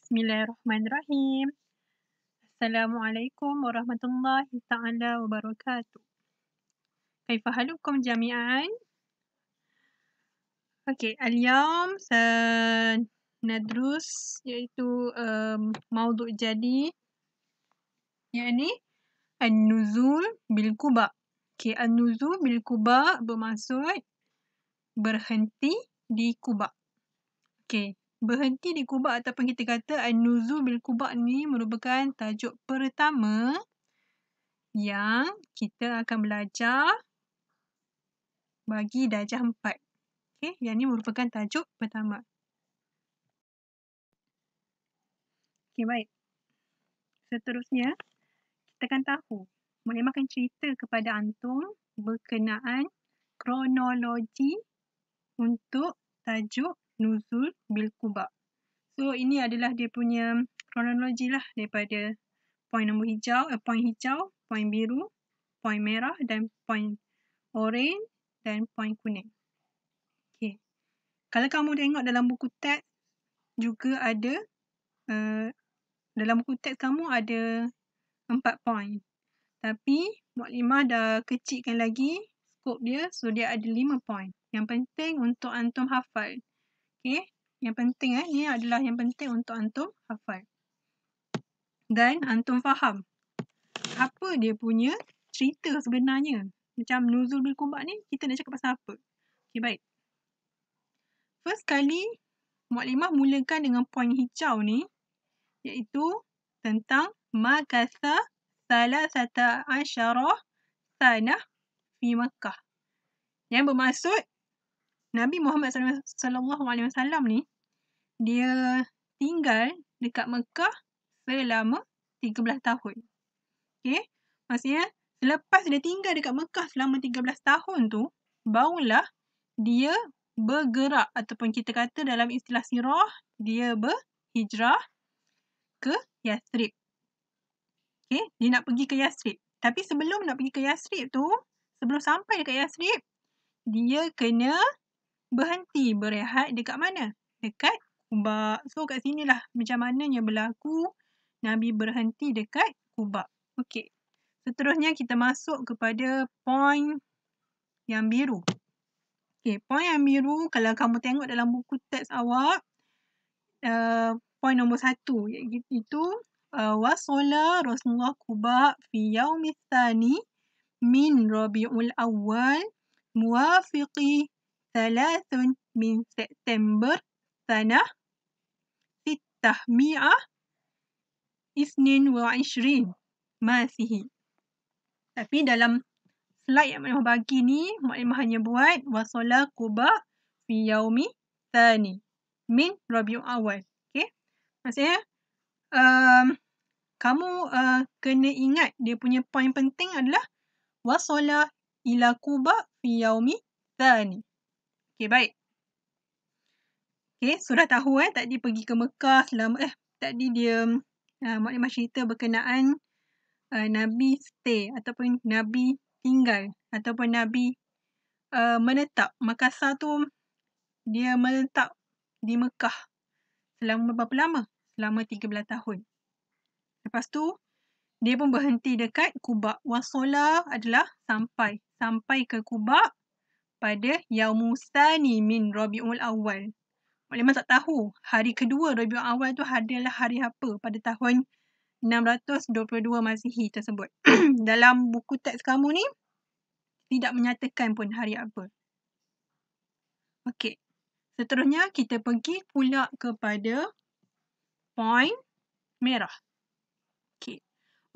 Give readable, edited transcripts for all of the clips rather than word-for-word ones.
Bismillahirrahmanirrahim. Assalamualaikum warahmatullahi ta'ala wabarakatuh. كيف حالكم جميعا؟ Okey, اليوم سندرس iaitu موضوع جديد يعني النزول بالقباء. Okey, النزول بالقباء bermaksud berhenti di Quba. Okey, berhenti di Quba ataupun kita kata An-Nuzul bil Quba ni merupakan tajuk pertama yang kita akan belajar bagi darjah 4. Okey, yang ni merupakan tajuk pertama. Okey, baik. Seterusnya, kita akan tahu. Maknanya akan cerita kepada antum berkenaan kronologi untuk tajuk Nuzul bil Quba. So, ini adalah dia punya kronologi lah daripada poin nombor hijau, poin hijau, poin biru, poin merah dan poin oren dan poin kuning. Okey. Kalau kamu tengok dalam buku teks juga ada dalam buku teks kamu ada 4 poin. Tapi Muklimah dah kecilkan lagi skop dia, so dia ada 5 poin. Yang penting untuk antum hafal. Okey? Yang penting ni adalah yang penting untuk antum hafal. Dan antum faham apa dia punya cerita sebenarnya. Macam Nuzul bil Quba ni, kita nak cakap pasal apa? Okey, baik. First kali, Muklimah mulakan dengan poin hijau ni, iaitu tentang Makatha Salasata Asyarah Sanah fi Makkah. Yang bermaksud, Nabi Muhammad SAW ni, dia tinggal dekat Mekah selama 13 tahun. Okey? Maksudnya, selepas dia tinggal dekat Mekah selama 13 tahun tu, barulah dia bergerak ataupun kita kata dalam istilah sirah, dia berhijrah ke Yathrib. Okey? Dia nak pergi ke Yathrib. Tapi sebelum nak pergi ke Yathrib tu, sebelum sampai dekat Yathrib, dia kena berhenti berehat dekat mana? Dekat Quba. So, kat sinilah macam mananya berlaku Nabi berhenti dekat Quba. Okey. Seterusnya kita masuk kepada poin yang biru. Okey, poin yang biru kalau kamu tengok dalam buku teks awak, poin nombor 1 iaitu wasala Rasulullah Quba fi yaumits tsani min Rabiul Awwal muwafiqi 3 min September sanah 622 Masihi. Tapi dalam slide yang Muklimah bagi ni, Muklimah hanya buat wasala Quba fi yaumi tsani min Rabiul Awwal. Okey? Maksudnya kamu kena ingat dia punya poin penting adalah wasala ila Quba fi yaumi tsani. Okey, baik. Okey, sudah tahu tadi pergi ke Mekah selama tadi dia Muklimah cerita berkenaan Nabi stay ataupun Nabi tinggal ataupun Nabi menetap. Makasah tu dia menetap di Mekah selama berapa lama? Selama 13 tahun. Lepas tu dia pun berhenti dekat Quba. Wasala adalah sampai. Sampai ke Quba pada Yaumusani min Rabiul Awwal. Muklimah tak tahu hari kedua Rabiul Awal tu adalah hari apa pada tahun 622 Masihi tersebut. Dalam buku teks kamu ni tidak menyatakan pun hari apa. Okey. Seterusnya kita pergi pula kepada poin merah. Okey.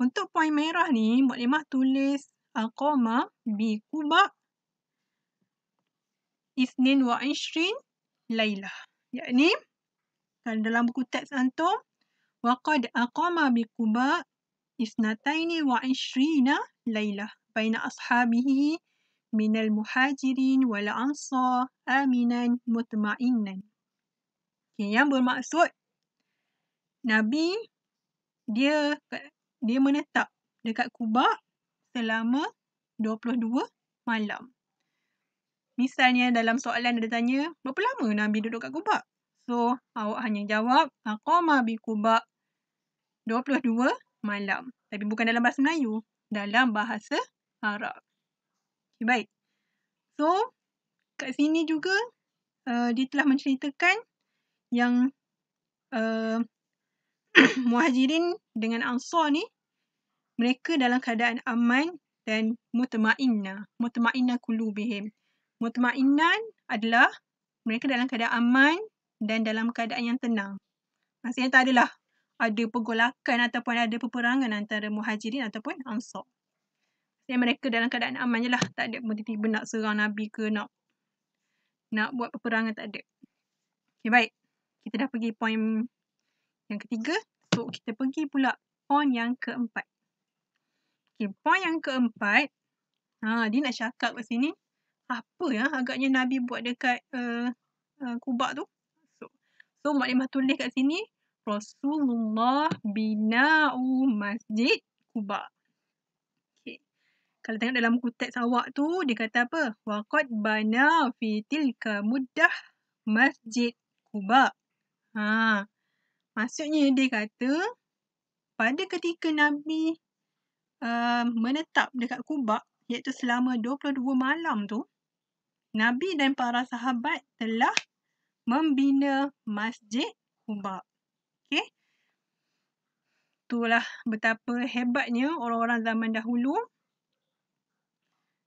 Untuk poin merah ni Muklimah tulis aqama bi Quba 22 Lailah. Yakni dalam buku teks antum waqad aqama bi Quba 22 Lailah baina ashabihi minal muhajirin wal ansar aminan mutma'innan. Okay, yang bermaksud Nabi dia menetap dekat Quba selama 22 malam. Misalnya dalam soalan ada tanya, berapa lama Nabi duduk kat Quba? So, awak hanya jawab aqama bi Quba 22 malam. Tapi bukan dalam bahasa Melayu, dalam bahasa Arab. Okay, baik. So, kat sini juga dia telah menceritakan yang Muhajirin dengan Ansar ni, mereka dalam keadaan aman dan mutmainnah. Mutmainnah qulubihim. Mutmainnan adalah mereka dalam keadaan aman dan dalam keadaan yang tenang. Maksudnya tak adalah ada pergolakan ataupun ada peperangan antara Muhajirin ataupun Ansar. Maksudnya mereka dalam keadaan aman je lah. Tak ada tiba-tiba nak serang Nabi ke nak buat peperangan, tak ada. Okay, baik. Kita dah pergi poin yang ketiga. So, kita pergi pula poin yang keempat. Okay, poin yang keempat. Dia nak cakap kat sini. Apa yang agaknya Nabi buat dekat Quba tu? So maklimah tulis kat sini. Rasulullah bina'u masjid Quba. Okay. Kalau tengok dalam buku teks awak tu, dia kata apa? Waqad bana fi tilka muddah masjid Quba. Maksudnya dia kata, pada ketika Nabi menetap dekat Quba, iaitu selama 22 malam tu, Nabi dan para sahabat telah membina masjid Quba. Okay? Itulah betapa hebatnya orang-orang zaman dahulu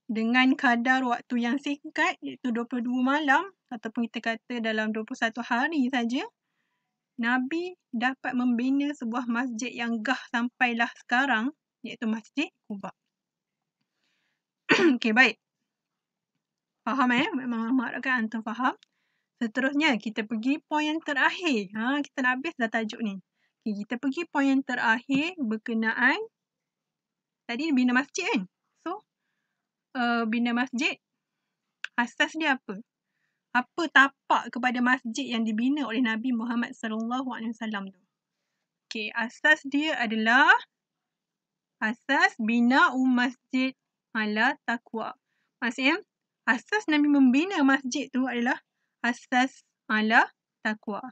dengan kadar waktu yang singkat, iaitu 22 malam ataupun kita kata dalam 21 hari saja, Nabi dapat membina sebuah masjid yang gah sampailah sekarang, iaitu Masjid Quba. Okay, baik. Faham Memang harapkan antum faham. Seterusnya, kita pergi poin yang terakhir. Kita nak habis dah tajuk ni. Okay, kita pergi poin yang terakhir berkenaan tadi bina masjid kan. So, bina masjid, asas dia apa? Apa tapak kepada masjid yang dibina oleh Nabi Muhammad SAW tu? Okay, asas dia adalah asas bina masjid ala taqwa. Maksudnya, asas Nabi membina masjid tu adalah asas ala taqwa.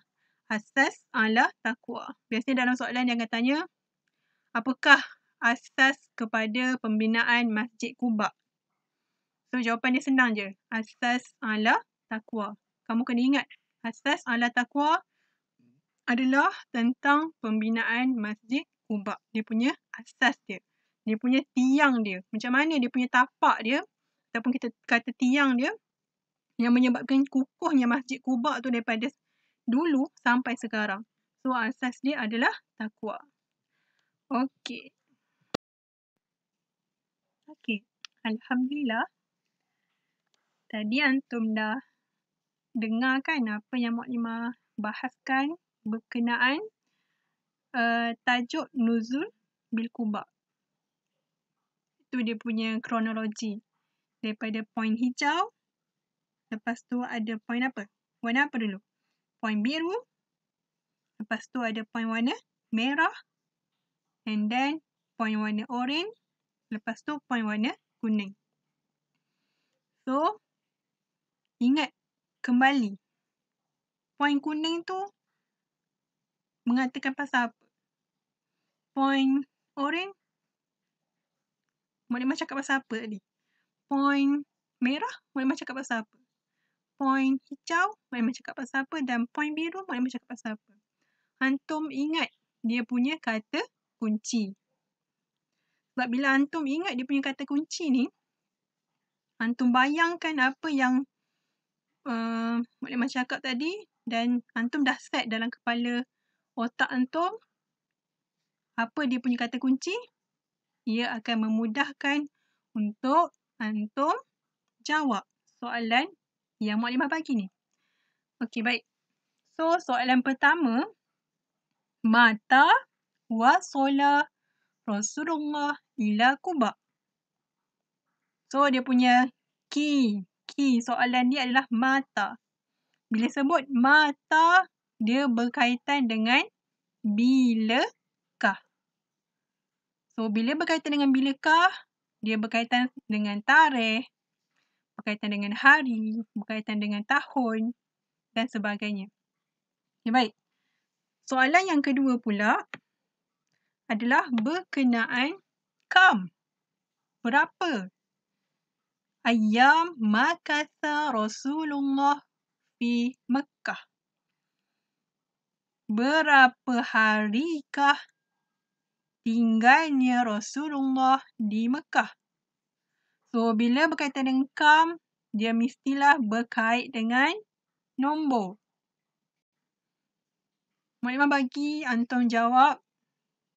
Asas ala taqwa. Biasanya dalam soalan dia akan tanya, apakah asas kepada pembinaan Masjid Quba? So, jawapan dia senang je. Asas ala taqwa. Kamu kena ingat, asas ala taqwa adalah tentang pembinaan Masjid Quba. Dia punya asas dia. Dia punya tiang dia. Macam mana dia punya tapak dia, ataupun kita kata tiang dia, yang menyebabkan kukuhnya Masjid Quba tu daripada dulu sampai sekarang. So, asas dia adalah taqwa. Okey. Alhamdulillah. Tadi antum dah dengar kan apa yang Muklimah bahaskan berkenaan tajuk Nuzul bil Quba. Itu dia punya kronologi. Daripada poin hijau, lepas tu ada poin apa? Warna apa dulu? Poin biru. Lepas tu ada poin warna merah. And then poin warna oren. Lepas tu poin warna kuning. So, ingat kembali. Poin kuning tu mengatakan pasal apa? Poin oren, Muklimah cakap pasal apa tadi? Poin merah, Muklimah cakap pasal apa? Poin hijau, Muklimah cakap pasal apa? Dan poin biru, Muklimah cakap pasal apa? Antum ingat dia punya kata kunci. Sebab bila antum ingat dia punya kata kunci ni, antum bayangkan apa yang Muklimah cakap tadi dan antum dah set dalam kepala otak antum apa dia punya kata kunci, ia akan memudahkan untuk antum jawab soalan yang Muklimah bagi ni. Okey, baik. So, soalan pertama, mata wasala Rasulullah ila Quba. So, dia punya key soalan dia adalah mata. Bila sebut mata, dia berkaitan dengan bilakah. So, bila berkaitan dengan bilakah, dia berkaitan dengan tarikh, berkaitan dengan hari, berkaitan dengan tahun dan sebagainya. Okay, baik. Soalan yang kedua pula adalah berkenaan kam. Berapa ayyam makatha Rasulullah fi Mekah? Berapa harikah tinggalnya Rasulullah di Mekah? So, bila berkaitan dengan kam, dia mestilah berkait dengan nombor. Maknimah bagi antum jawab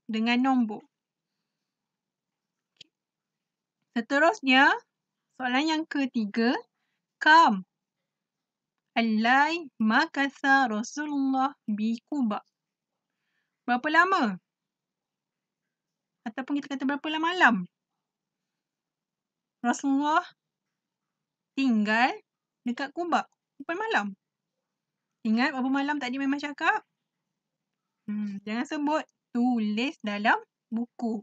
dengan nombor. Seterusnya, soalan yang ketiga, kam allai makatha Rasulullah bi Quba. Berapa lama? Ataupun kita kata berapa malam Rasulullah tinggal dekat Quba? Berapa malam? Ingat berapa malam tadi memang cakap? Jangan sebut, tulis dalam buku.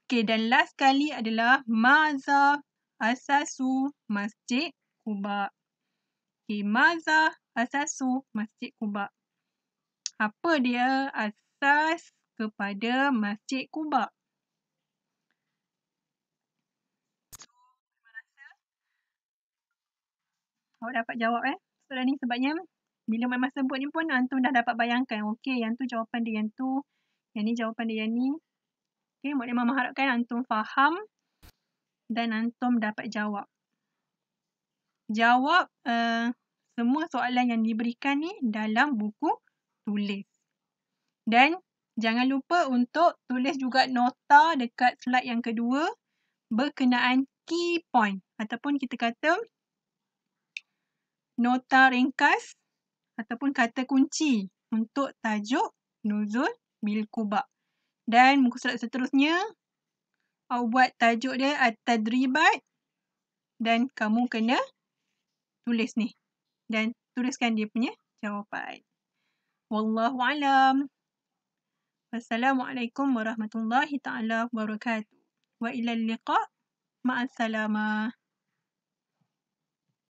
Okey, dan last kali adalah maza asasu Masjid Quba. Okey, maza asasu Masjid Quba. Apa dia asas kepada Masjid Quba? Awak dapat jawab soalan ni sebabnya bila memang sebut ni pun antum dah dapat bayangkan. Okey, yang tu jawapan dia yang tu. Yang ni jawapan dia yang ni. Okey, memang mengharapkan antum faham dan antum dapat jawab. Jawab semua soalan yang diberikan ni dalam buku tulis. Dan jangan lupa untuk tulis juga nota dekat slide yang kedua berkenaan key point ataupun kita kata nota ringkas ataupun kata kunci untuk tajuk Nuzul bil Quba. Dan muka surat seterusnya, awak buat tajuk dia At-Tadribat dan kamu kena tulis ni. Dan tuliskan dia punya jawapan. Wallahu alam. Wassalamualaikum warahmatullahi ta'ala wabarakatuh. Wa ilal liqa' ma'assalamah.